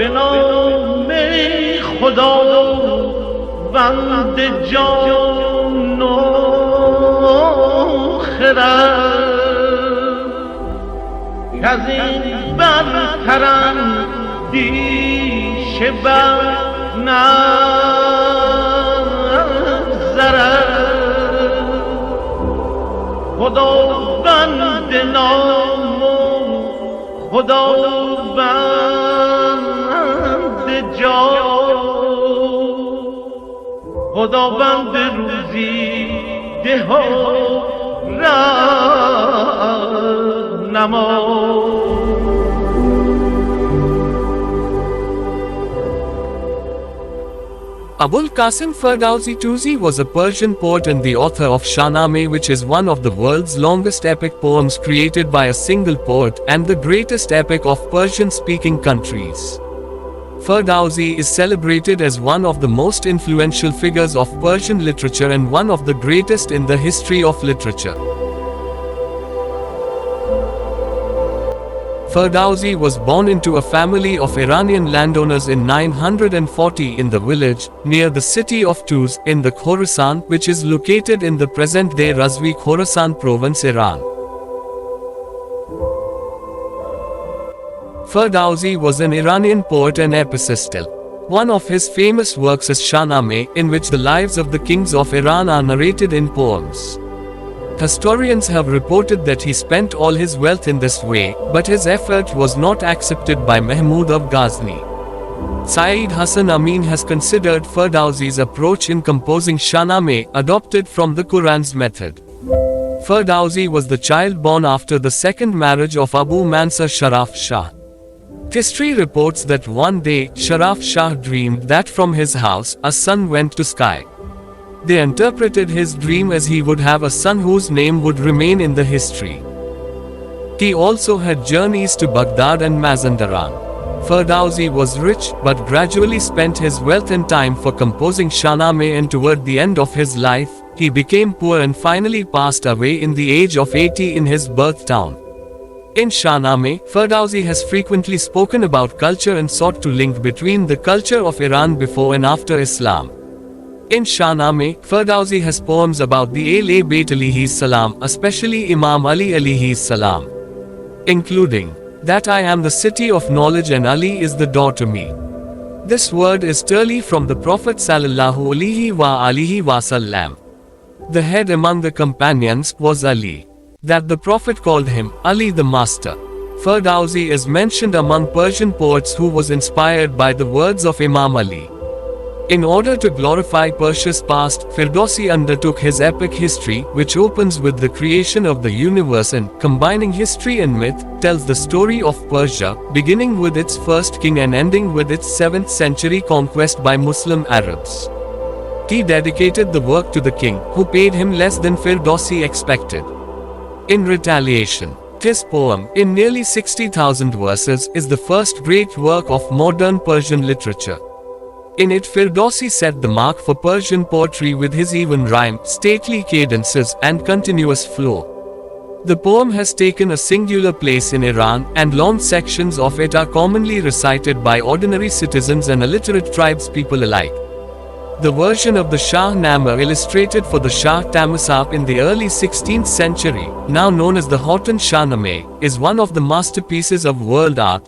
به نام خداوند جان و خرد کز این برترم دیشه بر نظرد خداوند نام و خداوند جان خداوند روزی ده و رهنما. Abul-Qâsem Ferdowsi Tusi was a Persian poet and the author of Shahnameh, which is one of the world's longest epic poems created by a single poet and the greatest epic of Persian-speaking countries. Ferdowsi is celebrated as one of the most influential figures of Persian literature and one of the greatest in the history of literature. Ferdowsi was born into a family of Iranian landowners in 940 in the village, near the city of Tuz, in the Khorasan, which is located in the present-day Razvi Khorasan province, Iran. Ferdowsi was an Iranian poet and epistolist. One of his famous works is Shahnameh, in which the lives of the kings of Iran are narrated in poems. Historians have reported that he spent all his wealth in this way, but his effort was not accepted by Mahmud of Ghazni. Saeed Hassan Amin has considered Ferdowsi's approach in composing Shahnameh adopted from the Quran's method. Ferdowsi was the child born after the second marriage of Abu Mansur Sharaf Shah. History reports that one day, Sharaf Shah dreamed that from his house, a son went to sky. They interpreted his dream as he would have a son whose name would remain in the history. He also had journeys to Baghdad and Mazandaran. Ferdowsi was rich, but gradually spent his wealth and time for composing Shahnameh, and toward the end of his life, he became poor and finally passed away in the age of 80 in his birth town. In Shahnameh, Ferdowsi has frequently spoken about culture and sought to link between the culture of Iran before and after Islam. In Shahnameh, Ferdowsi has poems about the Ahlul Bayt alayhi salam, especially Imam Ali alayhi salam, including that I am the city of knowledge and Ali is the door to me. This word is Turli from the Prophet sallallahu alaihi wasallam. The head among the companions was Ali. That the Prophet called him Ali the Master. Ferdowsi is mentioned among Persian poets who was inspired by the words of Imam Ali. In order to glorify Persia's past, Ferdowsi undertook his epic history, which opens with the creation of the universe and, combining history and myth, tells the story of Persia, beginning with its first king and ending with its 7th century conquest by Muslim Arabs. He dedicated the work to the king, who paid him less than Ferdowsi expected. In retaliation, his poem, in nearly 60,000 verses, is the first great work of modern Persian literature. In it, Ferdowsi set the mark for Persian poetry with his even rhyme, stately cadences, and continuous flow. The poem has taken a singular place in Iran, and long sections of it are commonly recited by ordinary citizens and illiterate tribespeople alike. The version of the Shahnameh illustrated for the Shah Tamasap in the early 16th century, now known as the Hotan Shahnameh, is one of the masterpieces of world art.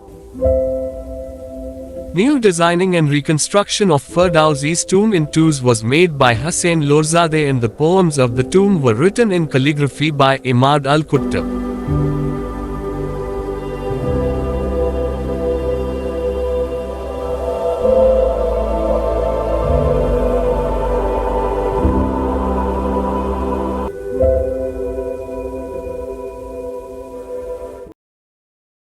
New designing and reconstruction of Ferdowsi's tomb in Tuz was made by Hussain Lorzadeh, and the poems of the tomb were written in calligraphy by Imad al-Kuttab.